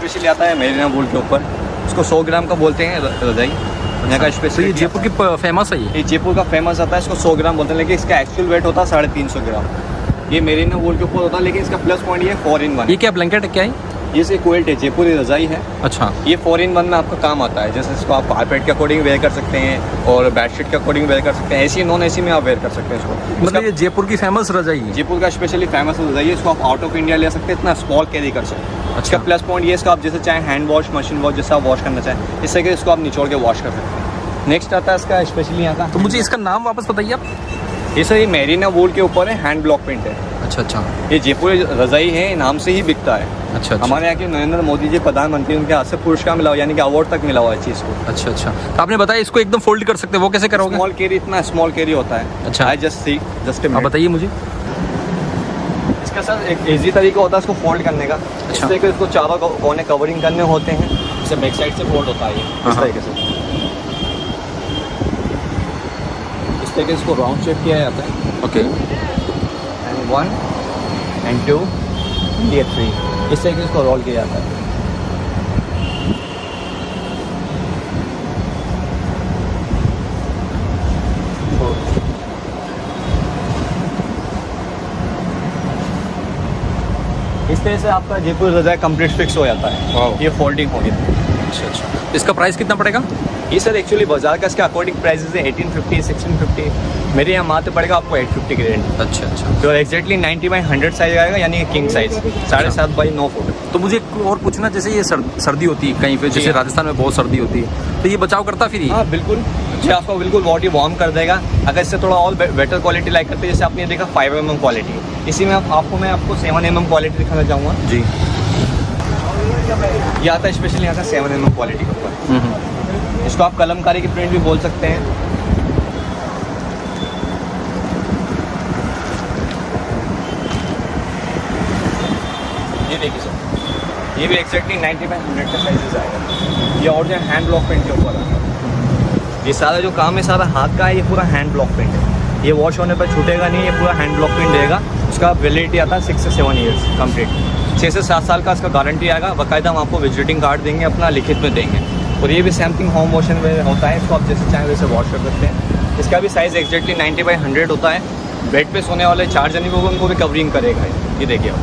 Specially आता है Mirena वूल के ऊपर, इसको 100 ग्राम का बोलते हैं रजाई यहाँ का स्पेशल। ये जयपुर की फेमस है ये जयपुर का फेमस आता है, इसको 100 ग्राम बोलते हैं, लेकिन इसका एक्चुअल वेट होता है 350 ग्राम। ये मेरीना वूल के ऊपर होता है, लेकिन इसका प्लस पॉइंट ये 4-in-1। ये क्या ब्लैंकेट है, क्या है ये से क्विल्ट है, जयपुरी रजाई है। अच्छा, ये 4-in-1 में आपका काम आता है। जैसे इसको आप कारपेट के अकॉर्डिंग वेयर कर सकते हैं और बेडशीट के अकॉर्डिंग वेयर कर सकते हैं, एसी नॉन एसी में आप वेयर कर सकते हैं इसको। मतलब ये जयपुर की फेमस रजाई है। जयपुर का स्पेशली फेमस रजाई है, इसको आप आउट ऑफ इंडिया ले सकते हैं, इतना स्मॉल कैरी कर सकते हैं। अच्छा। इसका प्लस पॉइंट ये इसका आप जैसे चाहें हैंड वॉश, मशीन वॉश, जैसा आप वॉश करना चाहें, इससे कि इसको आप निचोड़ के वॉश कर सकते हैं। नेक्स्ट आता है इसका स्पेशली यहाँ का। तो मुझे इसका नाम वापस बताइए आप। ये सर ये मेरीना वूल के ऊपर है, हैंड ब्लॉक प्रिंट है। अच्छा अच्छा ये जयपुरी रजाई है, नाम से ही बिकता है। अच्छा अच्छा हमारे यहाँ के नरेंद्र मोदी जी प्रधानमंत्री, उनके हाथ से पुरस्कार मिला हुआ, यानी कि अवार्ड तक मिला हुआ है चीज़ को। अच्छा अच्छा। तो आपने बताया इसको एकदम फोल्ड कर सकते हैं, वो कैसे करोगे? स्मॉल कैरी, इतना स्मॉल कैरी होता है। अच्छा। आई जस्ट आप बताइए मुझे। इसका सर एक इजी तरीका होता है इसको फोल्ड करने का। इस तरीके से इसको चारों कोने कवरिंग करने होते हैं, इसे बैक साइड से फोल्ड होता है ये इस तरीके से। इस तरीके से इसको राउंड शेप किया जाता है। ओके। एंड 1 and 2 ये 3 इस तरीके से इसको रोल किया जाता है। इस तरह से आपका जयपुर रजाई कंप्लीट फिक्स हो जाता है। ये फोल्डिंग हो गया। अच्छा अच्छा। इसका प्राइस कितना पड़ेगा? ये सर एक्चुअली बाजार का इसका अकॉर्डिंग प्राइसेस है 1850, 1650। मेरे यहाँ मात्र पड़ेगा आपको 850 की रेंज। अच्छा अच्छा। तो एग्जैक्टली 90/100 साइज आएगा, यानी कि किंग साइज 7.5 बाई 9 फुट। तो मुझे एक और पूछना, जैसे ये सर्दी होती है कहीं पे, जैसे राजस्थान में बहुत सर्दी होती है, तो ये बचाव करता फिर ये? हाँ बिल्कुल, ये आपको बिल्कुल बॉडी वार्म कर देगा। अगर इससे थोड़ा और बेटर क्वालिटी लाइक करते हैं, जैसे आपने देखा 5mm क्वालिटी, इसी में मैं आपको 7mm क्वालिटी दिखाना चाहूँगा जी। ये आता है स्पेशली यहाँ का 7mm क्वालिटी के ऊपर। इसको आप कलमकारी की प्रिंट भी बोल सकते हैं। ये देखिए सर, ये भी एक्जैक्टली 90/100 का साइजेस आएगा। ये और जो हैंड ब्लॉक प्रिंट के ऊपर आता है। ये सारा जो काम है सारा हाथ का है, ये पूरा हैंड ब्लॉक प्रिंट है। ये वॉश होने पर छूटेगा नहीं, ये पूरा हैंड ब्लॉक प्रिंट रहेगा। उसका वैलिडिटी आता है 6 से 7 ईयर्स कंप्लीट। 6 से 7 साल का इसका गारंटी आएगा। बाकायदा हम आपको विजिटिंग कार्ड देंगे, अपना लिखित में देंगे। और ये भी सैमथिंग होम वॉशन में होता है, इसको आप जैसे चाहें वैसे वॉश कर सकते हैं। इसका भी साइज़ एक्जैक्टली 90/100 होता है। बेड पे सोने वाले 4 जने को उनको भी कवरिंग करेगा। ये देखिए आप,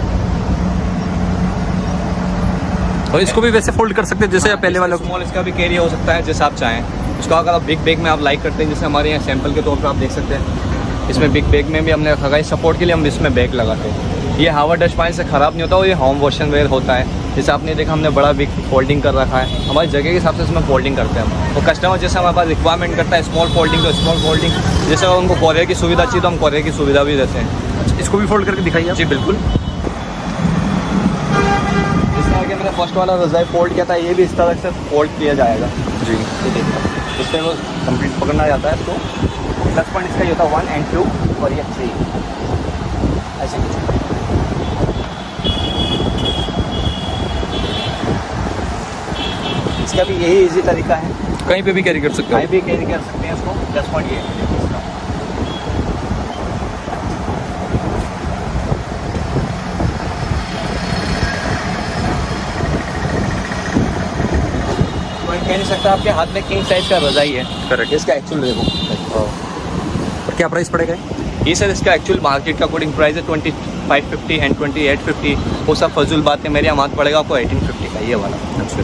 और इसको भी वैसे फोल्ड कर सकते हैं जैसे पहले वाला। स्मॉल इसका भी कैरी हो सकता है जैसे आप चाहें। इसको अगर आप बिग बैग में आप लाइक करते हैं, जैसे हमारे यहाँ सैंपल के तौर पर आप देख सकते हैं, इसमें बिग बैग में भी हमने रखा है। सपोर्ट के लिए हम इसमें बैग लगाते हैं। ये हवा डस्ट पानी से ख़राब नहीं होता, और ये होम वॉशन वेयर होता है। जैसे आपने देखा हमने बड़ा बिग फोल्डिंग कर रखा है, हमारी जगह के हिसाब से इसमें फोल्डिंग करते हैं हम। और कस्टमर जैसे हमारे पास रिक्वायरमेंट करता है स्मॉल फोल्डिंग, तो स्मॉल फोल्डिंग, जैसे उनको कोरियर की सुविधा चाहिए तो हम कोरियर की सुविधा भी देते हैं। अच्छा, इसको भी फोल्ड करके दिखाइए आप। जी बिल्कुल। इस तरह के मैंने फर्स्ट वाला रज़ाई फोल्ड किया था, ये भी इस तरह से फोल्ड किया जाएगा। जी। ये देखिए, इस तरह वो कंप्लीट पकड़ना जाता है इसको। प्लस पॉइंट इसका ये होता है 1 and 2 और ये 3 ऐसे कुछ। इसका भी यही इजी तरीका है, कहीं पे भी कैरी कर सकते कहीं हो। भी कैरी कर सकते हैं इसको। प्लस पॉइंट ये है इसका। कोई कह नहीं सकता आपके हाथ में किंग साइज का रज़ाई है। करेक्ट। इसका एक्चुअल देखो, और क्या प्राइस पड़ेगा? ये सर इसका एक्चुअल मार्केट का अकॉर्डिंग प्राइस है 2550 एंड 2850। वो सब फजूल बात है, मेरे यहाँ मात्र पड़ेगा आपको 1850 का ये वाला। अच्छा।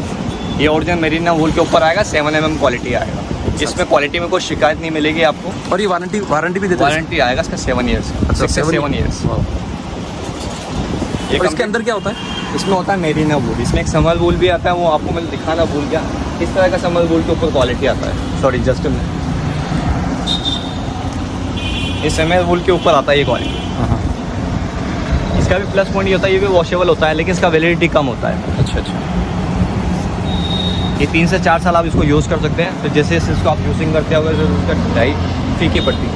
ये ओरिजिनल मेरीना वूल के ऊपर आएगा, 7mm क्वालिटी आएगा, जिसमें क्वालिटी में कोई शिकायत नहीं मिलेगी आपको। और ये वारंटी भी देते हैं? वारंटी आएगा इसका 7 ईयर्स, 6 से 7 ईयर्स। और इसके अंदर क्या होता है? इसमें होता है मेरीना वूल, इसमें एक समर वूल भी आता है, वो आपको मैं दिखाना भूल गया। इस तरह का समर वूल के ऊपर क्वालिटी आता है। सॉरी जस्ट इस समर वूल के ऊपर आता है ये क्वालिटी। इसका भी प्लस पॉइंट ये होता है, ये भी वॉशेबल होता है, लेकिन इसका वैलिडिटी कम होता है। अच्छा अच्छा। ये 3 से 4 साल आप इसको यूज़ कर सकते हैं। तो जैसे इसको आप यूजिंग करते हो तो उसका डाई फीकी पड़ती है,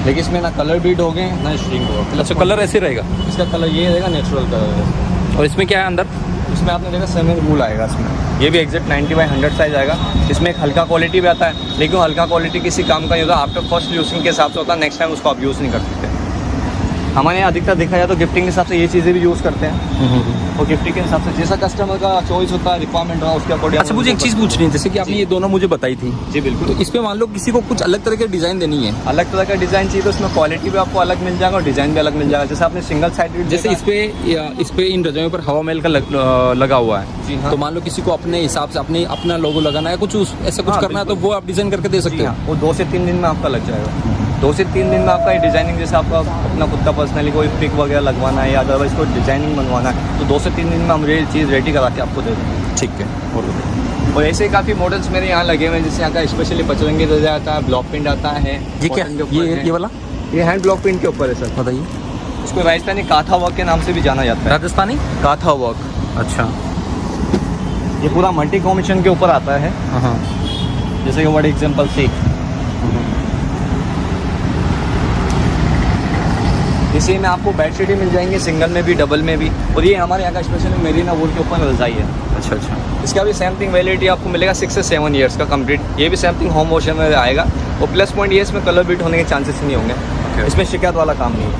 लेकिन इसमें ना कलर बीट हो गए ना श्रिंक होगा। अच्छा, कलर ऐसे रहेगा? इसका कलर ये रहेगा, नेचुरल कलर। और इसमें क्या है अंदर? इसमें आपने देखा समर वूल आएगा इसमें। ये भी एग्जैक्ट 90/100 साइज आएगा। इसमें एक हल्का क्वालिटी भी आता है, लेकिन हल्का क्वालिटी किसी काम का नहीं होता। आफ्टर फर्स्ट यूजिंग के हिसाब से होता है, नेक्स्ट टाइम उसको आप यूज़ नहीं कर सकते। हमारे यहाँ अधिकतर देखा जाए तो गिफ्टिंग के हिसाब से ये चीज़ें भी यूज़ करते हैं, और गिफ्टिंग के हिसाब से जैसा कस्टमर का चॉइस होता है, रिक्वायरमेंट होगा उसके अकॉर्डिंग। अच्छा, मुझे एक चीज़ पूछनी है, जैसे कि आपने ये दोनों मुझे बताई थी, जी बिल्कुल। तो इस पे मान लो किसी को कुछ अलग तरह की डिज़ाइन देनी है, अलग तरह का डिज़ाइन चाहिए तो उसमें क्वालिटी भी आपको अलग मिल जाएगा और डिज़ाइन भी अलग मिल जाएगा। जैसे आपने सिंगल साइड, जैसे इस पे इन रजाइयों पर हवा महल का लगा हुआ है, जी हाँ। तो मान लो किसी को अपने हिसाब से अपना लोगो लगाना है, कुछ ऐसा कुछ हाँ, करना है, तो वो आप डिज़ाइन करके दे सकते जी हैं। हाँ, वो 2 से 3 दिन में आपका लग जाएगा। 2 से 3 दिन में आपका ये डिज़ाइनिंग, जैसे आपका अपना खुद का पर्सनली कोई पिक वगैरह लगवाना है या अदरवाइज कोई डिज़ाइनिंग बनवाना है, तो 2 से 3 दिन में हम ये चीज़ रेडी करा के आपको दे देंगे। ठीक है। और ऐसे काफ़ी मॉडल्स मेरे यहाँ लगे हुए हैं, जैसे यहाँ का स्पेशली बजरंगी ध्वजा आता है, ब्लॉक प्रिंट आता है। ये क्या, ये वाला ये हैंड ब्लॉक प्रिंट के ऊपर है सर। बताइए। इसको राजस्थानी काथा वर्क के नाम से भी जाना जाता है। राजस्थानी काथा वर्क, अच्छा। ये पूरा मल्टी कॉम्बिनेशन के ऊपर आता है। हाँ, जैसे कि वर्ड एग्जांपल से इसी में आपको बेडशीट ही मिल जाएंगे, सिंगल में भी, डबल में भी। और ये हमारे यहाँ का स्पेशली मेरीना वूल के ऊपर रजाई है। अच्छा अच्छा। इसका भी सेम थिंग वैलिडिटी आपको मिलेगा 6 से 7 ईयर्स का कंप्लीट। ये भी सेम थिंग होम वॉश में आएगा। और प्लस पॉइंट ये इसमें कलर बीट होने के चांसेस नहीं होंगे। इसमें शिकायत वाला काम नहीं है।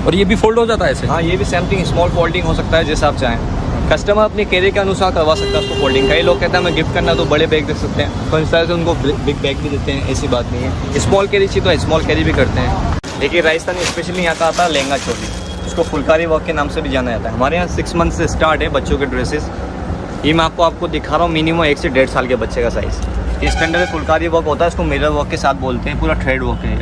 और ये भी फोल्ड हो जाता है ऐसे? हाँ, ये भी सेम थिंग स्मॉल फोल्डिंग हो सकता है, जैसे आप चाहें। कस्टमर अपने कैरी के अनुसार करवा सकता है उसको फोल्डिंग। कई लोग कहते हैं हमें गिफ्ट करना तो बड़े बैग दे सकते हैं, तो इस तरह से उनको बिग बैग भी देते हैं, ऐसी बात नहीं है। स्मॉल कैरी चाहिए तो स्मॉल कैरी भी करते हैं। देखिए राजस्थान स्पेशली यहाँ का आता है लहंगा चोली, इसको फुलकारी वर्क के नाम से भी जाना जाता है। हमारे यहाँ 6 मंथ से स्टार्ट है बच्चों के ड्रेसेस। ये मैं आपको दिखा रहा हूँ, मिनिमम 1 से 1.5 साल के बच्चे का साइज़। इस स्टैंडर्ड में फुलकारी वर्क होता है, इसको मिरर वर्क के साथ बोलते हैं, पूरा थ्रेड वर्क है।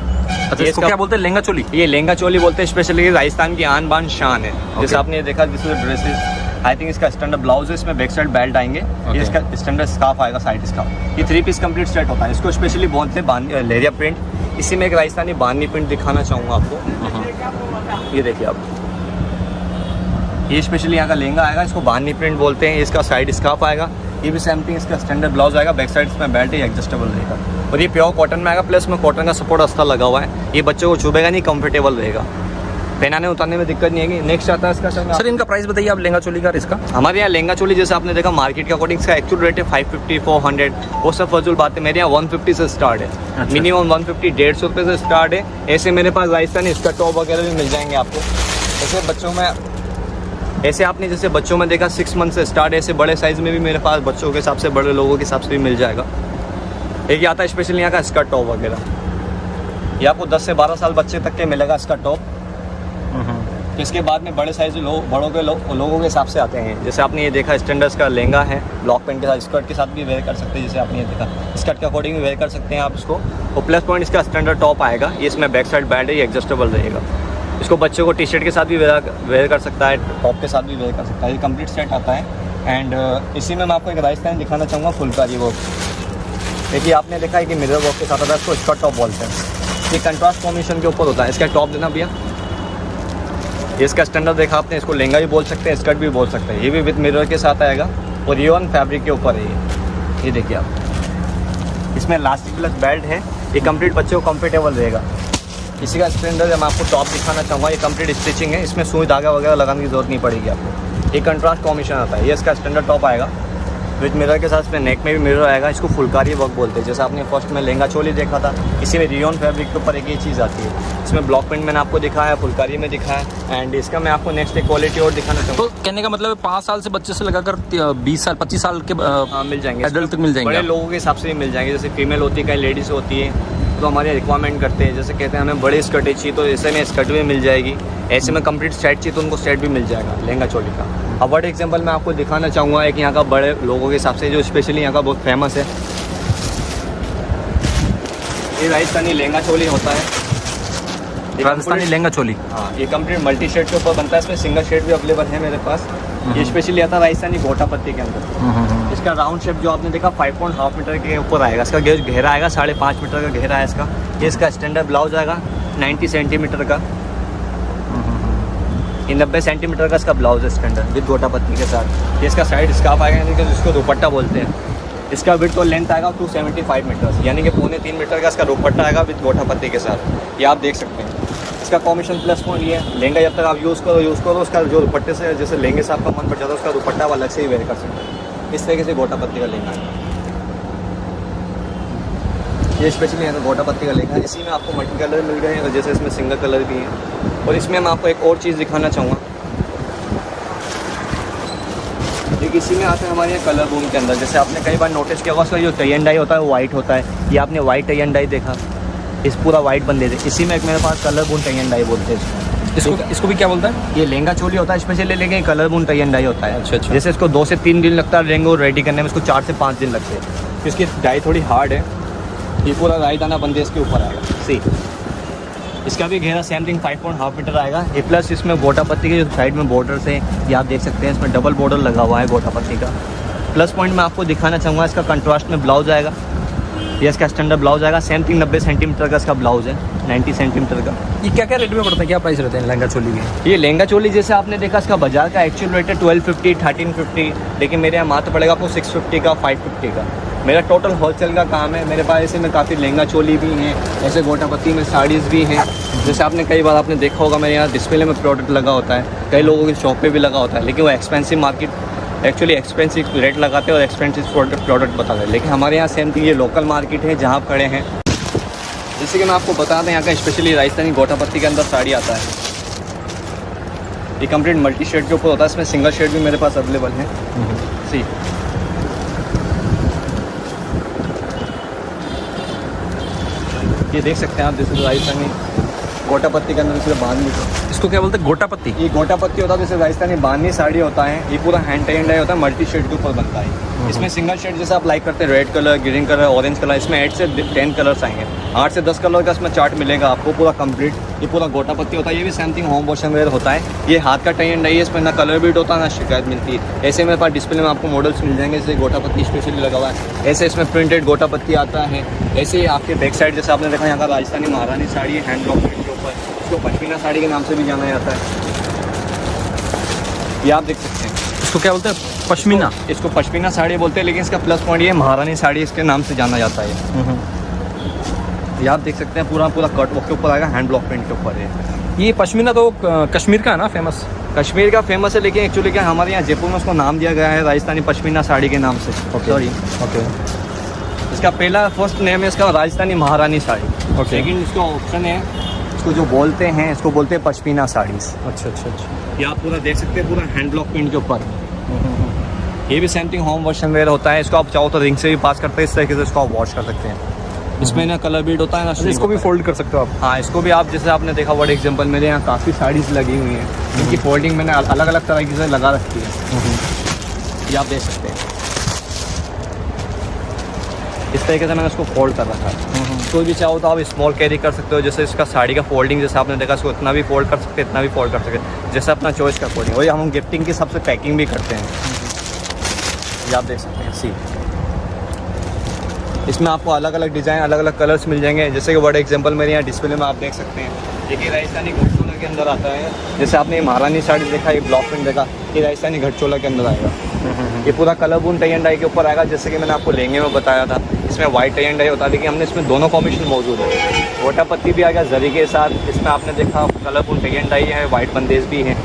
अच्छा, इसको क्या बोलते हैं? लहंगा चोली? ये लहंगा चोली बोलते हैं। स्पेशली राजस्थान की आन बान शान है। जैसे आपने देखा दिस ड्रेसेस, आई थिंक इसका स्टैंडर्ड ब्लाउज है, इसमें बैक साइड बेल्ट आएंगे। ये इसका स्टैंडर्ड स्कार्फ आएगा, साइड स्कार्फ। ये 3 पीस कंप्लीट सेट होता है। इसको स्पेशली बोलते हैं लेरिया प्रिंट। इसी में एक राजस्थानी बांधनी प्रिंट दिखाना चाहूँगा आपको। ये देखिए आप, ये स्पेशली यहाँ का लहंगा आएगा, इसको बांधनी प्रिंट बोलते हैं। इसका साइड स्कार्फ आएगा। ये भी सेम थिंग, इसका स्टैंडर्ड ब्लाउज आएगा, बैक साइड इसमें बेल्ट है, एडजस्टेबल रहेगा। और ये प्योर कॉटन में आएगा, प्लस में कॉटन का सपोर्ट अस्तर लगा हुआ है। ये बच्चों को चुभेगा नहीं, कंफर्टेबल रहेगा, पहनाने उतारने में दिक्कत नहीं आएगी। नेक्स्ट आता है इसका सर, इनका प्राइस बताइए आप लहंगा चोली का। इसका हमारे यहाँ लहंगा चोली जैसे आपने देखा मार्केट के अकॉर्डिंग इसका एक्चुअल रेट है 550, 400, वो सब फजूल बात है। मेरे यहाँ 150 से स्टार्ट है। अच्छा। मिनिमम 150, 150 रुपये से स्टार्ट है। ऐसे मेरे पास राजस्थानी इसका टॉप वगैरह भी मिल जाएंगे आपको। ऐसे बच्चों में, ऐसे आपने जैसे बच्चों में देखा 6 मंथ से स्टार्ट है, ऐसे बड़े साइज़ में भी मेरे पास बच्चों के हिसाब से, बड़े लोगों के हिसाब से भी मिल जाएगा। एक ही आता है स्पेशली यहाँ का स्कर्ट टॉप वगैरह। ये आपको 10 से 12 साल बच्चे तक के मिलेगा इसका टॉप। इसके बाद में बड़े साइज बड़ों के लोगों के हिसाब से आते हैं। जैसे आपने ये देखा स्टैंडर्ड्स का लहंगा है, ब्लॉक पेंट के साथ, स्कर्ट के साथ भी वेयर कर सकते हैं। जैसे आपने ये देखा स्कर्ट के अकॉर्डिंग भी वेयर कर सकते हैं आप इसको। और प्लस पॉइंट इसका स्टैंडर्ड टॉप आएगा, ये इसमें बैक साइड बेल्ट है, ये एडजस्टेबल रहेगा। इसको बच्चों को टी शर्ट के साथ भी वेयर कर सकता है, टॉप के साथ भी वेयर कर सकता है। ये कंप्लीट सेट आता है। एंड इसी में मैं आपको एक राजस्थान दिखाना चाहूँगा, फुलकारी वर्क। देखिए आपने देखा है कि मिरर वर्क के साथ आता है, इसको स्कर्ट टॉप बोलते हैं। ये कंट्रास्ट कॉम्बिनेशन के ऊपर होता है। इसका टॉप देना भैया, ये इसका स्टैंडर्ड देखा आपने, इसको लहंगा भी बोल सकते हैं, स्कर्ट भी बोल सकते हैं। ये भी विद मिरर के साथ आएगा और रियोन फैब्रिक के ऊपर है ये देखिए आप, इसमें इलास्टिक प्लस बेल्ट है। ये कंप्लीट बच्चे को कंफर्टेबल रहेगा। इसी का स्टैंडर्ड मैं आपको टॉप दिखाना चाहूँगा। ये कंप्लीट स्टिचिंग है, इसमें सुई धागा वगैरह लगाने की जरूरत नहीं पड़ेगी आपको। ये कंट्रास्ट कॉम्बिनेशन आता है। ये इसका स्टैंडर्ड टॉप आएगा विद मिरर के साथ, इसमें नेक में भी मिरर आएगा। इसको फुलकारी वर्क बोलते हैं। जैसे आपने फर्स्ट में लहंगा चोली देखा था, इसी में रियोन फैब्रिक के ऊपर एक ये चीज़ आती है। इसमें ब्लॉक प्रिंट मैंने आपको दिखाया है, फुलकारी में दिखाया है। एंड इसका मैं आपको नेक्स्ट एक क्वालिटी और दिखाना चाहूँगा। तो कहने का मतलब 5 साल से बच्चे से लगाकर 20 साल 25 साल के मिल जाएंगे, एडल्ट तक मिल जाएंगे। बड़े लोगों के हिसाब से भी मिल जाएंगे। जैसे फीमेल होती है, कई लेडीज़ होती है, तो हमारे रिक्वायरमेंट करते हैं। जैसे कहते हैं हमें बड़े स्कर्टें चाहिए, तो ऐसे में स्कर्ट भी मिल जाएगी। ऐसे में कंप्लीट सेट चाहिए तो उनको सेट भी मिल जाएगा लहंगा चोली का। अब बट एग्जांपल मैं आपको दिखाना चाहूँगा एक यहाँ का बड़े लोगों के हिसाब से जो स्पेशली यहाँ का बहुत फेमस है, ये राजस्थानी लहंगा चोली होता है। राजस्थानी लहंगा चोली, हाँ, ये कंप्लीट मल्टी शेड के ऊपर बनता है। इसमें सिंगल शेड भी अवेलेबल है मेरे पास। ये स्पेशली आता है राजस्थानी गोटा पत्ती के अंदर। इसका राउंड शेप जो आपने देखा 5.5 मीटर के ऊपर आएगा। इसका घेरा आएगा 5.5 मीटर का घेरा है इसका। ये इसका स्टैंडर्ड ब्लाउज आएगा 90 सेंटीमीटर का। ये 90 सेंटीमीटर का इसका ब्लाउज है स्टैंडर्ड विद गोटा पत्ती के साथ। ये इसका साइड स्कार्फ आएगा, यानी कि जिसको दुपट्टा बोलते हैं। इसका विड्थ और लेंथ आएगा 275 मीटर, यानी कि 3.25 मीटर का इसका दुपट्टा आएगा विद गोटा पत्ती के साथ। ये आप देख सकते हैं। इसका कॉम्बिनेशन प्लस पॉइंट ये है, लहंगा जब तक आप यूज़ करो उसका जो दुपट्टे से जैसे लहंगे से आपका मन पड़ जाता है, उसका दुपट्टा अलग से ही वेयर कर सकते हैं। इस तरीके से गोटा पत्ती का लहंगा है। ये स्पेशली है तो गोटा पत्ती का लेखा है। इसी में आपको मल्टी कलर मिल गए हैं और जैसे इसमें सिंगल कलर भी है। और इसमें मैं आपको एक और चीज़ दिखाना चाहूँगा, देखिए इसी में आते हैं हमारे यहाँ कलर रूम के अंदर। जैसे आपने कई बार नोटिस किया होगा, उसका जो टाई एंड डाई होता है वो वाइट होता है। ये आपने वाइट टाई एंड डाई देखा, इस पूरा वाइट बंदे थे। इसी में एक मेरे पास कलर बून टाई एंड डाई बोलते हैं इसको भी क्या बोलता है? ये लहंगा चोली होता है स्पेशली, लेकिन कलर बून टाई एंड डाई होता है। अच्छा अच्छा। जैसे इसको 2 से 3 दिन लगता है लहंगा रेडी करने में, इसको 4 से 5 दिन लगते हैं। इसकी डाई थोड़ी हार्ड है। ये पूरा राई दाना बंदेज के ऊपर आएगा। सी इसका भी घेरा सेम थिंग 5.5 मीटर आएगा। ये प्लस इसमें गोटा पत्ती के जो साइड में बॉर्डर्स हैं ये आप देख सकते हैं, इसमें डबल बॉर्डर लगा हुआ है गोटा पत्ती का। प्लस पॉइंट मैं आपको दिखाना चाहूँगा, इसका कंट्रास्ट में ब्लाउज आएगा। ये इसका स्टैंडर्ड ब्लाउज आएगा। सेम थिंग 90 सेंटीमीटर का इसका ब्लाउज है, 90 सेंटीमीटर का। ये क्या क्या रेट में पड़ता है, क्या प्राइस रहते हैं लहंगा चोली के? ये लहंगा चोली जैसे आपने देखा, इसका बाजार का एक्चुअल रेट है 1250, 1350, लेकिन मेरे यहाँ मात्र पड़ेगा आपको 650 का, 550 का। मेरा टोटल होलसेल का काम है। मेरे पास ऐसे में काफ़ी लहंगा चोली भी हैं, ऐसे गोटा पत्ती में साड़ीज़ भी हैं। जैसे आपने कई बार आपने देखा होगा मेरे यहाँ डिस्प्ले में प्रोडक्ट लगा होता है, कई लोगों की शॉप पे भी लगा होता है, लेकिन वो expensive market actually expensive rate लगाते हैं और एक्सपेंसिव प्रोडक्ट बताते हैं। लेकिन हमारे यहाँ सेम थिंग ये लोकल मार्केट है जहाँ आप खड़े हैं। जैसे कि मैं आपको बता दें, यहाँ का स्पेशली राजस्थानी गोटा पत्ती के अंदर साड़ी आता है। ये कंप्लीट मल्टी शेड के ऊपर होता है, इसमें सिंगल शेड भी मेरे पास अवेलेबल है। सी ये देख सकते हैं आप, जैसे राजस्थानी गोटा पत्ती के अंदर इसमें बांधनी। इसको क्या बोलते हैं? गोटा पत्ती। ये गोटा पत्ती होता है, जैसे राजस्थानी बांधनी साड़ी होता है। ये पूरा हैंड टाई एंड डाई होता है, मल्टी शेड के ऊपर बनता है। इसमें सिंगल शेड जैसे आप लाइक करते हैं, red colour, green colour, orange colour, इसमें 8 से 10 कलर्स आएंगे। 8 से 10 कलर का इसमें चार्ट मिलेगा आपको पूरा कंप्लीट। ये पूरा गोटा पत्ती होता है। ये भी same thing home wash and wear होता है। ये हाथ का टाई एंड डाई है, इसमें ना कलर बीट होता है ना शिकायत मिलती है। ऐसे मेरे पास डिस्प्ले में आपको मॉडल्स मिल जाएंगे, जैसे गोटा पत्ती स्पेशली लगा हुआ है। ऐसे इसमें प्रिंटेड गोटा पत्ती आता है। ऐसे ही आपके बैक साइड जैसे आपने देखा, यहाँ का राजस्थानी महारानी साड़ी है, हैंड ब्लॉक प्रिंट के ऊपर। इसको पश्मीना साड़ी के नाम से भी जाना जाता है। ये आप देख सकते हैं। इसको क्या बोलते हैं? पश्मीना। इसको पश्मीना साड़ी बोलते हैं, लेकिन इसका प्लस पॉइंट ये महारानी साड़ी इसके नाम से जाना जाता है। ये आप देख सकते हैं, पूरा कट वर्क के ऊपर आएगा, हैंड ब्लॉक प्रिंट के ऊपर है। ये पश्मीना तो कश्मीर का है ना, फेमस? कश्मीर का फेमस है, लेकिन एक्चुअली क्या हमारे यहाँ जयपुर में उसको नाम दिया गया है राजस्थानी पश्मीना साड़ी के नाम से। Sorry, okay. इसका पहला फर्स्ट नेम है इसका राजस्थानी महारानी साड़ी। ओके। लेकिन इसका ऑप्शन है, इसको जो बोलते हैं, इसको बोलते हैं पश्मीना साड़ीज़। अच्छा अच्छा अच्छा। ये आप पूरा देख सकते हैं, पूरा हैंड ब्लॉक प्रिंट के ऊपर। ये भी same thing home wash and wear होता है। इसको आप चाहो तो रिंग से भी पास करते हैं, इस तरीके से इसको आप वॉश कर सकते हैं। इसमें ना कलर बीट होता है ना, इसको भी फोल्ड कर सकते हो आप? हाँ, इसको भी आप, जैसे आपने देखा वर्ड एग्जांपल, मेरे यहाँ काफ़ी साड़ीज़ लगी हुई हैं, इनकी फोल्डिंग मैंने अलग अलग तरीके से लगा रखी है। ये आप देख सकते हैं, इस तरीके से मैंने इसको फोल्ड कर रखा है। कोई भी चाहो तो आप स्मॉल कैरी कर सकते हो। जैसे इसका साड़ी का फोल्डिंग जैसे आपने देखा, इसको इतना भी फोल्ड कर सकते हैं, इतना भी फोल्ड कर सकते हैं, जैसे अपना चॉइस का फोल्डिंग। वही हम गिफ्टिंग की सबसे पैकिंग भी करते हैं। ये आप देख सकते हैं। सी इसमें आपको अलग अलग डिज़ाइन, अलग अलग कलर्स मिल जाएंगे। जैसे कि वर्ड एग्जांपल मेरे यहाँ डिस्प्ले में आप देख सकते हैं, देखिए राजस्थानी घटचोला के अंदर आता है। जैसे आपने महारानी साड़ी देखा, ये ब्लॉक प्रिंट देखा, ये राजस्थानी घटचोला के अंदर आएगा। ये पूरा कलर बून टाई एंड डाई के ऊपर आएगा। जैसे कि मैंने आपको लहंगे में बताया था, इसमें वाइट टाई एंड डाई होता है, लेकिन हमने इसमें दोनों कॉम्बिनेशन मौजूद है। गोटा पत्ती भी आएगा जरी के साथ। इसमें आपने देखा कलर बून टाई एंड डाई है, वाइट बंदेज भी है।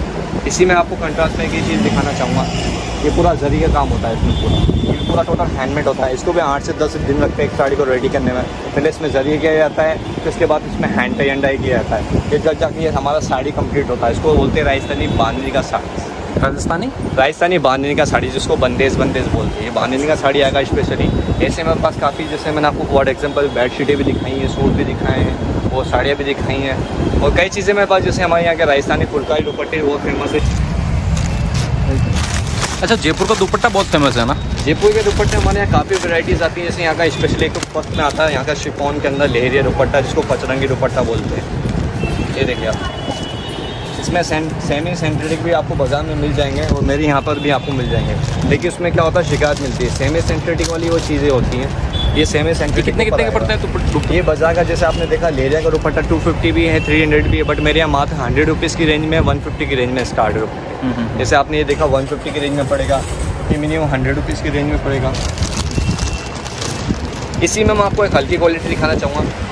इसी में आपको कंट्रास्ट में एक चीज़ दिखाना चाहूँगा, ये पूरा जरी का काम होता है इसमें। ये पूरा टोटल हैंडमेड होता है। इसको भी 8 से 10 दिन लगते हैं एक साड़ी को रेडी करने में। पहले इसमें जरिए किया जाता है, फिर उसके बाद इसमें हैंड टाई एंड डाई किया जाता है। फिर जब जाके ये हमारा साड़ी कंप्लीट होता है। इसको बोलते हैं राजस्थानी बांधनी का साड़ी। राजस्थानी बांधनी का साड़ी, जिसको बंदेज बोलते हैं। ये बांधनी का साड़ी आएगा स्पेशली। ऐसे मेरे पास काफ़ी, जैसे मैंने आपको फॉर एग्जाम्पल बेडशीटें भी दिखाई हैं, सूट भी दिखाए हैं, और साड़ियाँ भी दिखाई हैं, और कई चीज़ें मेरे पास, जैसे हमारे यहाँ के राजस्थानी फुलकारी दुपट्टे बहुत फेमस है। अच्छा, जयपुर का दुपट्टा बहुत फेमस है ना? जयपुर के दुपट्टे हमारे यहाँ काफ़ी वैराइटीज़ आती हैं। जैसे यहाँ का स्पेशली एक फर्स्ट में आता है यहाँ का शिफॉन के अंदर लेहरिया दुपट्टा, जिसको पचरंगी दुपट्टा बोलते हैं। ये देखिए आप, इसमें सेमी सेंथेटिक भी आपको बाज़ार में मिल जाएंगे, और मेरे यहाँ पर भी आपको मिल जाएंगे। लेकिन उसमें क्या होता है, शिकायत मिलती है। सेमी सेंथेटिक वाली वो चीज़ें होती हैं। ये सेमी सेंथेटिक कितने के पड़ते हैं? ये बाजार का, जैसे आपने देखा लेहरिया का दुपट्टा 250 भी है, 300 भी है, बट मेरे यहाँ मात्र 100 रुपीज़ की रेंज में, 150 की रेंज में स्टार्ट है। जैसे आपने ये देखा 150 की रेंज में पड़ेगा, ये मिनिमम 100 रुपीज़ की रेंज में पड़ेगा। इसी में मैं आपको एक हल्की क्वालिटी दिखाना चाहूँगा।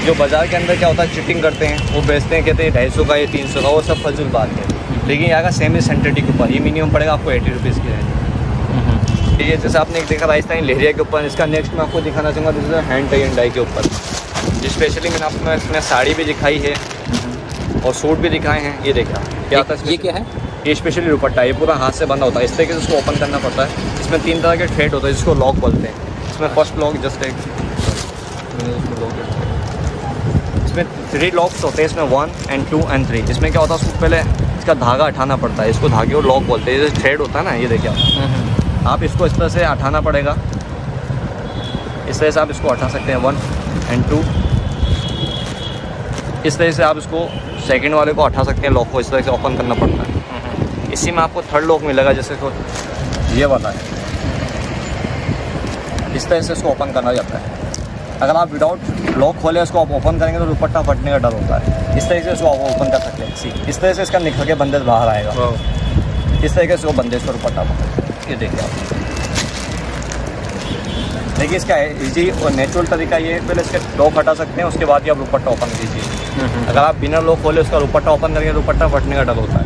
जो बाज़ार के अंदर क्या होता है, चिटिंग करते हैं, वो बेचते हैं, कहते हैं 250 का, ये 300 का, वो सब फजूल बात है। लेकिन यहाँ का सेमी सेंथेटिक ऊपर ये मिनिमम पड़ेगा आपको 80 रुपीज़ की रेंज। ठीक है, जैसे आपने एक देखा राजस्थानी लहरिया के ऊपर, इसका नेक्स्ट मैं आपको दिखाना चाहूँगा this is hand tie and dye के ऊपर। स्पेशली मैंने आपको इसमें साड़ी भी दिखाई है और सूट भी दिखाए हैं। ये देखा क्या आता है, ये क्या है? ये स्पेशली दुपट्टा, ये पूरा हाथ से बंधा होता है, इस तरीके से इसको ओपन करना पड़ता है। इसमें 3 तरह के थ्रेड होते हैं जिसको लॉक बोलते हैं। इसमें फर्स्ट लॉक जस्ट एक, इसमें 3 लॉक्स होते हैं, इसमें 1 and 2 and 3। इसमें क्या होता है, उसको पहले इसका धागा हटाना पड़ता है, इसको धागे और लॉक बोलते हैं। जैसे थ्रेड होता है ना, ये देखिए आप इसको इस तरह से हटाना पड़ेगा, इस तरह से आप इसको हटा सकते हैं 1 and 2। इस तरह से आप इसको सेकंड वाले को हटा सकते हैं, लॉक को इस तरह से ओपन करना पड़ता है। इसी में आपको थर्ड लॉक मिलेगा, जैसे को ये वाला है, इस तरह से इसको ओपन करना जाता है। अगर आप विदाउट लॉक खोले इसको आप ओपन करेंगे तो दुपट्टा फटने का डर होता है। इस तरह से इसको आप ओपन कर सकते हैं, इस तरह से इसका निकल के बंदेज बाहर आएगा। इस तरीके से वो बंदेज का दुपट्टा पकड़, ये देखिए आप। देखिए इसका इजी और नेचुरल तरीका ये है, पहले इसके लॉक हटा सकते हैं, उसके बाद ही आप दुपट्टा ओपन कीजिए। अगर आप बिना लॉक खोले उसका दुपट्टा ओपन करेंगे तो दुपट्टा फटने का डर होता है।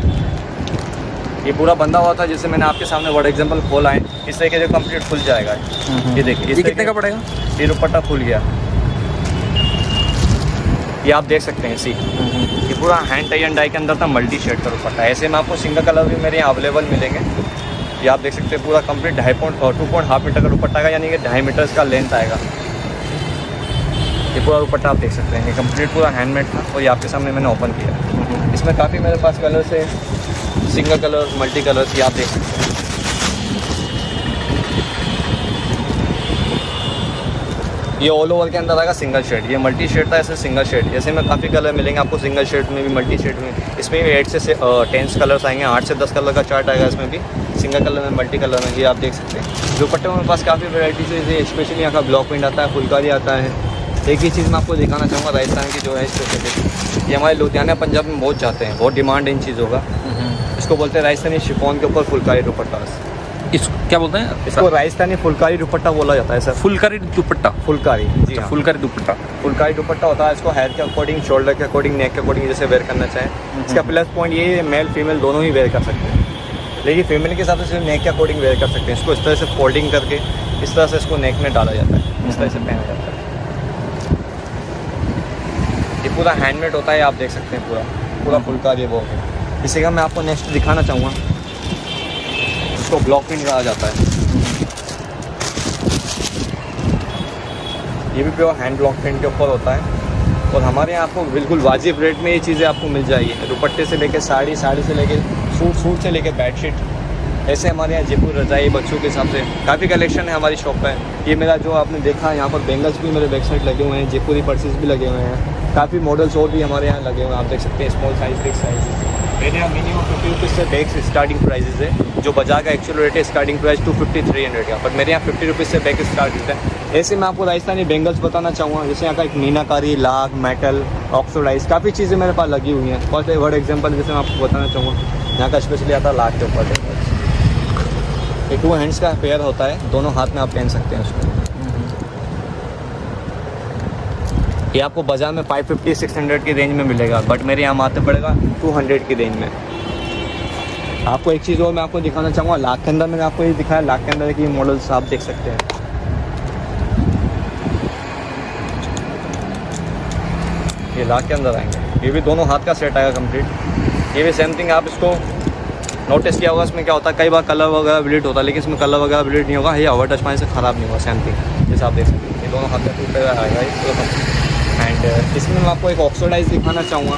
ये पूरा बंधा हुआ था, जैसे मैंने आपके सामने वर्ड एग्जांपल खोला है, इस तरीके से कंप्लीट खुल जाएगा। ये देखिए, ये कितने का पड़ेगा? ये दुपट्टा खुल गया, ये आप देख सकते हैं। इसी ये पूरा हैंड टाई एंड डाई के अंदर था, मल्टी शेड का दुपट्टा। ऐसे में आपको सिंगल कलर भी मेरे यहाँ अवेलेबल मिलेंगे। ये आप देख सकते हैं पूरा कंप्लीट 2.5 मीटर का दुपट्टा का, यानी कि 2.5 मीटर इसका लेंथ आएगा। ये पूरा दुपट्टा आप देख सकते हैं, ये कंप्लीट पूरा हैंडमेड था और ये आपके सामने मैंने ओपन किया। इसमें काफ़ी मेरे पास कलर्स है, सिंगल कलर, मल्टी कलर्स, ये आप देख सकते हैं। ये ऑल ओवर के अंदर आएगा सिंगल शेड, ये मल्टी शेड था, ऐसे सिंगल शेड। जैसे में काफ़ी कलर मिलेंगे आपको सिंगल शेड में भी, मल्टी शेड में। इसमें भी 8 से 10 कलर्स आएंगे, 8 से 10 कलर का चार्ट आएगा इसमें भी, सिंगल कलर में, मल्टी कलर में। ये आप देख सकते हैं। दुपट्टे में मेरे पास काफ़ी वेराइटीज़ है, स्पेशली यहाँ का ब्लॉक प्रिंट आता है, फुलकारी आता है। एक ही चीज़ मैं आपको दिखाना चाहूँगा राजस्थान की जो है स्पेशलिटी, ये हमारे लुधियाना पंजाब में बहुत जाते हैं, बहुत डिमांड है इन चीज़ों का। इसको बोलते हैं राजस्थानी शिफॉन के ऊपर फुलकारी दुपट्टा। इस क्या बोलते हैं इसको? राजस्थानी फुलकारी दुपट्टा बोला जाता है सर। फुलकारी दुपट्टा? फुलकारी जी हाँ। फुलकारी दुपट्टा, फुलकारी दुपट्टा होता है। इसको हेयर के अकॉर्डिंग, शोल्डर के अकॉर्डिंग, नेक के अकॉर्डिंग जैसे वेयर करना चाहें। इसका प्लस पॉइंट ये है, मेल फीमेल दोनों ही वेयर कर सकते हैं, लेकिन फीमेल के हिसाब से सिर्फ नेक के अकॉर्डिंग वेयर कर सकते हैं। इसको इस तरह से फोल्डिंग करके इस तरह से इसको नेक में डाला जाता है, इस तरह से पहना जाता है। ये पूरा हैंडमेड होता है, आप देख सकते हैं पूरा पूरा फुलकारी वो है। इसी का मैं आपको नेक्स्ट दिखाना चाहूँगा, इसको ब्लॉक प्रिंट कहा जाता है। ये भी प्योर हैंड ब्लॉक प्रिंट के ऊपर होता है और हमारे यहाँ आपको बिल्कुल वाजिब रेट में ये चीज़ें आपको मिल जाएगी। दुपट्टे से लेके साड़ी, साड़ी से लेके सूट, सूट से लेके बेडशीट, ऐसे हमारे यहाँ जयपुर रजाई बच्चों के हिसाब से काफ़ी कलेक्शन है हमारी शॉप पे। ये मेरा जो आपने देखा यहाँ पर बेंगल्स भी मेरे बैक साइड लगे हुए हैं, जयपुरी पर्सेस भी लगे हुए हैं, काफ़ी मॉडल्स और भी हमारे यहाँ लगे हुए हैं, आप देख सकते हैं। स्मॉल साइज, बिग साइज, मेरे यहाँ मिनिमम 50 रुपीज़ से बैग स्टार्टिंग प्राइजेज है। जो बाजार का एक्चुअल रेट है स्टार्टिंग प्राइस 250-300 का, बट मेरे यहाँ 50 रुपीज़ से बैग स्टार्ट होता है। ऐसे मैं आपको राजस्थानी बेंगल्स बताना चाहूँगा, जैसे यहाँ का एक मीनाकारी, लाख, मेटल, ऑक्सीडाइज, काफ़ी चीज़ें मेरे पास लगी हुई हैं। फर्स्ट वर्ड एग्जाम्पल जैसे मैं आपको बताना चाहूँगा, यहाँ का स्पेशली आता है लाख के ऊपर। ये 2 हैंड्स का पेयर होता है, दोनों हाथ में आप पहन सकते हैं उसको। ये आपको बाज़ार में 550-600 की रेंज में मिलेगा, बट मेरे यहाँ आते पड़ेगा 200 की रेंज में। आपको एक चीज़ और मैं आपको दिखाना चाहूँगा, लाख के अंदर मैंने आपको ये दिखाया, लाख के अंदर की मॉडल्स आप देख सकते हैं। ये लाख के अंदर आएंगे, ये भी दोनों हाथ का सेट आएगा कंप्लीट। ये भी सेम थिंग, आप इसको नोटिस किया होगा, इसमें क्या होता है कई बार कलर वगैरह ब्लीड होता है, लेकिन इसमें कलर वगैरह ब्लीड नहीं होगा। ये ओवर टच पानी से ख़राब नहीं होगा, सेम थिंग जैसे आप देख सकते हैं। ये दोनों हाथ का टूटे हुआ आएगा ये। एंड इसमें मैं आपको एक ऑक्सीडाइज दिखाना चाहूँगा,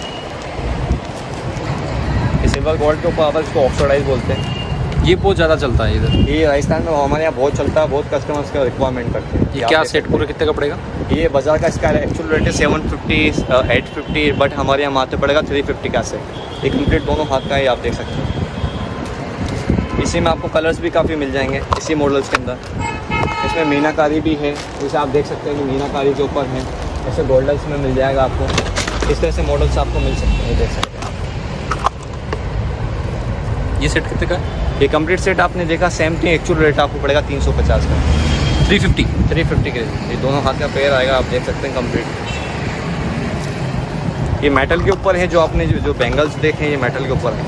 सिल्वर गोल्ड के ऊपर इसको ऑक्सीडाइज बोलते हैं। ये बहुत ज़्यादा चलता है इधर, ये राजस्थान में हमारे यहाँ बहुत चलता है, बहुत कस्टमर्स का रिक्वायरमेंट करते हैं। ये क्या सेट पूरे कितने का पड़ेगा? ये बाजार का इसका एक्चुअल रेट है 750, 850, बट हमारे यहाँ आते पड़ेगा 350 का सेट। ये कंप्लीट दोनों हाथ का है, आप देख सकते हैं। इसी में आपको कलर्स भी काफ़ी मिल जाएंगे इसी मॉडल्स के अंदर। इसमें मीनाकारी भी है, जैसे आप देख सकते हैं कि मीनाकारी के ऊपर है, ऐसे गोल्डन्स में मिल जाएगा आपको। इस तरह से मॉडल्स आपको मिल सकते हैं, देख सकते हैं। ये सेट कितने का है? ये कंप्लीट सेट आपने देखा, सेम थिंग एक्चुअल रेट आपको पड़ेगा 350 का। 350 के। ये दोनों हाथ का पेयर आएगा, आप देख सकते हैं कंप्लीट। ये मेटल के ऊपर है, जो आपने जो बेंगल्स देखे हैं ये मेटल के ऊपर है।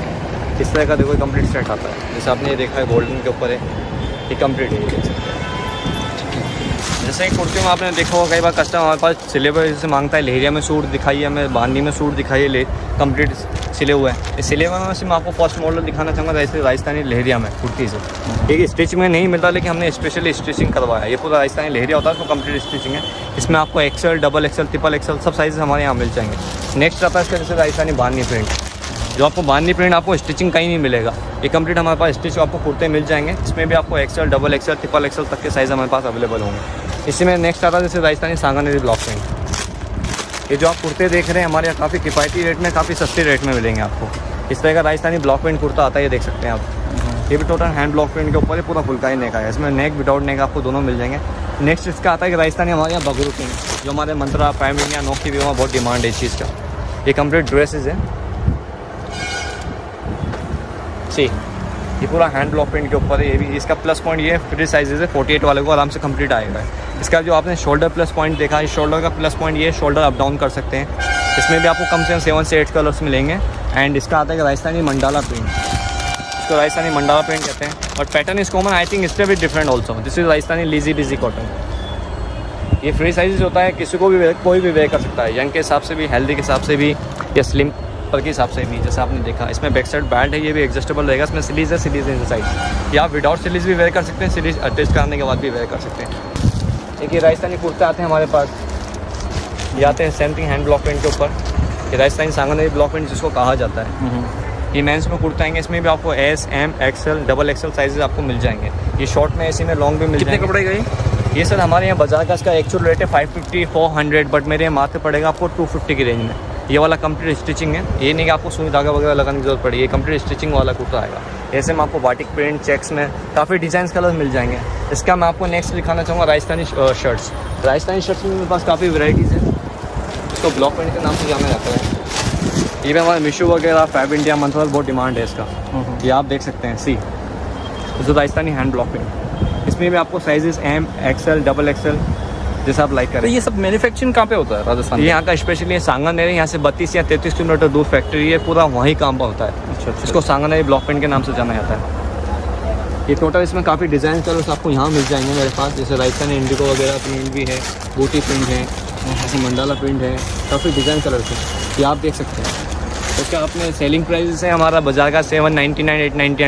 इस तरह का देखो कंप्लीट सेट आता है, जैसे आपने ये देखा है गोल्डन के ऊपर है, ये कंप्लीट है, ये देख सकते हैं। जैसे कि कुर्ती में आपने देखा होगा कई बार कस्टमर हमारे पास सिले हुए जैसे मांगता है, लहरिया में सूट दिखाइए हमें, बांधनी में सूट दिखाइए, ले कंप्लीट सिले हुए हैं। इस सिले हुए में मैं आपको फर्स्ट मॉडल दिखाना चाहूँगा, जैसे राजस्थानी लहरिया में कुर्ती से। एक स्टिच में नहीं मिलता, लेकिन हमने स्पेशली स्टिचिंग करवाया। ये पूरा राजस्थानी लहरिया होता है, तो कंप्लीट स्टिचिंग है। इसमें आपको XL, double XL, triple XL सब साइज़ हमारे यहाँ मिल जाएंगे। नेक्स्ट आता है इसका जैसे राजस्थानी बांधनी प्रिंट, जो आपको बांधनी प्रिंट आपको स्टिचिंग कहीं नहीं मिलेगा। ये कंप्लीट हमारे पास स्टिच आपको कुर्ते मिल जाएंगे। इसमें भी आपको XL, double XL, triple XL तक के साइज़ हमारे पास अवेलेबल होंगे। इसी में नेक्स्ट आता है जैसे राजस्थानी सांगानेरी ब्लॉक प्रिंट। ये जो आप कुर्ते देख रहे हैं हमारे यहाँ काफ़ी किफ़ायती रेट में, काफ़ी सस्ते रेट में मिलेंगे आपको। इस तरह का राजस्थानी ब्लॉक प्रिंट कुर्ता आता है, ये देख सकते हैं आप। ये भी टोटल हैंड ब्लॉक प्रिंट के ऊपर, ये पूरा फुलकाई नेक है। इसमें नेक विदाउट नेक आपको दोनों मिल जाएंगे। नेक्स्ट इसका आता है कि राजस्थानी हमारे यहाँ बगरू प्रिंट, जो हमारे मंत्रा, प्राइम इंडिया, नोक की भी वहाँ बहुत डिमांड है इस चीज़ का। ये कंप्लीट ड्रेसेस है, सी ये पूरा हैंड ब्लॉक प्रिंट के ऊपर है। ये भी इसका प्लस पॉइंट ये है, फ्री साइजेस है, 48 वाले को आराम से कंप्लीट आएगा। इसका जो आपने शोल्डर प्लस पॉइंट देखा है, शोल्डर का प्लस पॉइंट ये शोल्डर अप डाउन कर सकते हैं। इसमें भी आपको कम से कम 7 से 8 कलर्स मिलेंगे। एंड इसका आता है राजस्थानी मंडाला प्रिंट, इसको राजस्थानी मंडाला प्रिंट कहते हैं। और pattern is common, I think इससे भी different also. This is Rajasthani लीजी डिजी कॉटन। ये फ्री साइजेस होता है, किसी को भी कोई भी वेयर कर सकता है, यंग के हिसाब से भी, हेल्दी के हिसाब से भी, या स्लिम पर के हिसाब से भी। जैसे आपने देखा इसमें बैक साइड बैंड है, ये भी एडजस्टेबल रहेगा। इसमें सिलीज है, सिलीज इन साइड, या आप विदाउट सिलीज भी वेयर कर सकते हैं, सिलीज अटैच करने के बाद भी वेयर कर सकते हैं। देखिए राजस्थानी कुर्ते आते हैं हमारे पास, ये आते हैं same thing hand block print के ऊपर। ये राजस्थानी सांगानेरी ब्लॉक प्रिंट जिसको कहा जाता है। ये मेंस में कुर्ते आएंगे, इसमें भी आपको S, M, XL, double XL sizes आपको मिल जाएंगे। ये शॉर्ट में, इसी में लॉन्ग भी मिल जाएंगे। कितने का पड़ेगा ये सर हमारे यहाँ बाजार का इसका एक्चुअल रेट है 550, 400, बट मेरे यहाँ मात्र पड़ेगा आपको 250 की रेंज में। ये वाला कंप्लीट स्टिचिंग है, ये नहीं कि आपको सुई धागा वगैरह लगाने की जरूरत पड़ी। ये कंप्लीट स्टिचिंग वाला कुर्ता आएगा। ऐसे में आपको बाटिक प्रिंट, चेक्स में काफ़ी डिज़ाइन कलर मिल जाएंगे। इसका मैं आपको नेक्स्ट दिखाना चाहूँगा राजस्थानी शर्ट्स। राजस्थानी शर्ट्स में मेरे पास काफ़ी वेराइटीज़ है। इसको ब्लॉक प्रिंट के नाम से जाना जाता है। ये भी हमारे मीशो वगैरह, फैब इंडिया, मंथरा बहुत डिमांड है इसका। ये आप देख सकते हैं, सी जो राजस्थानी हैंड ब्लॉक प्रिंट। इसमें भी आपको sizes M, XL, double XL जैसा आप लाइक करें। तो ये सब मैन्युफैक्चरिंग कहाँ पे होता है राजस्थान? ये यहाँ का स्पेशली सांगानेरी, यहाँ से 32 या 33 किलोमीटर दूर फैक्ट्री है, पूरा वहीं काम होता है। अच्छा, इसको सांगानेरी ब्लॉक प्रिंट के नाम से जाना जाता है। ये टोटल इसमें काफ़ी डिज़ाइन कलर्स आपको यहाँ मिल जाएंगे मेरे पास। जैसे राजस्थानी इंडिगो वगैरह प्रिंट भी है, बूटी प्रिंट है, ऐसे मंडाला प्रिंट है, काफ़ी डिज़ाइन कलर्स है। ये आप देख सकते हैं। इसका अपने सेलिंग प्राइस है हमारा बाजार का 799, 899।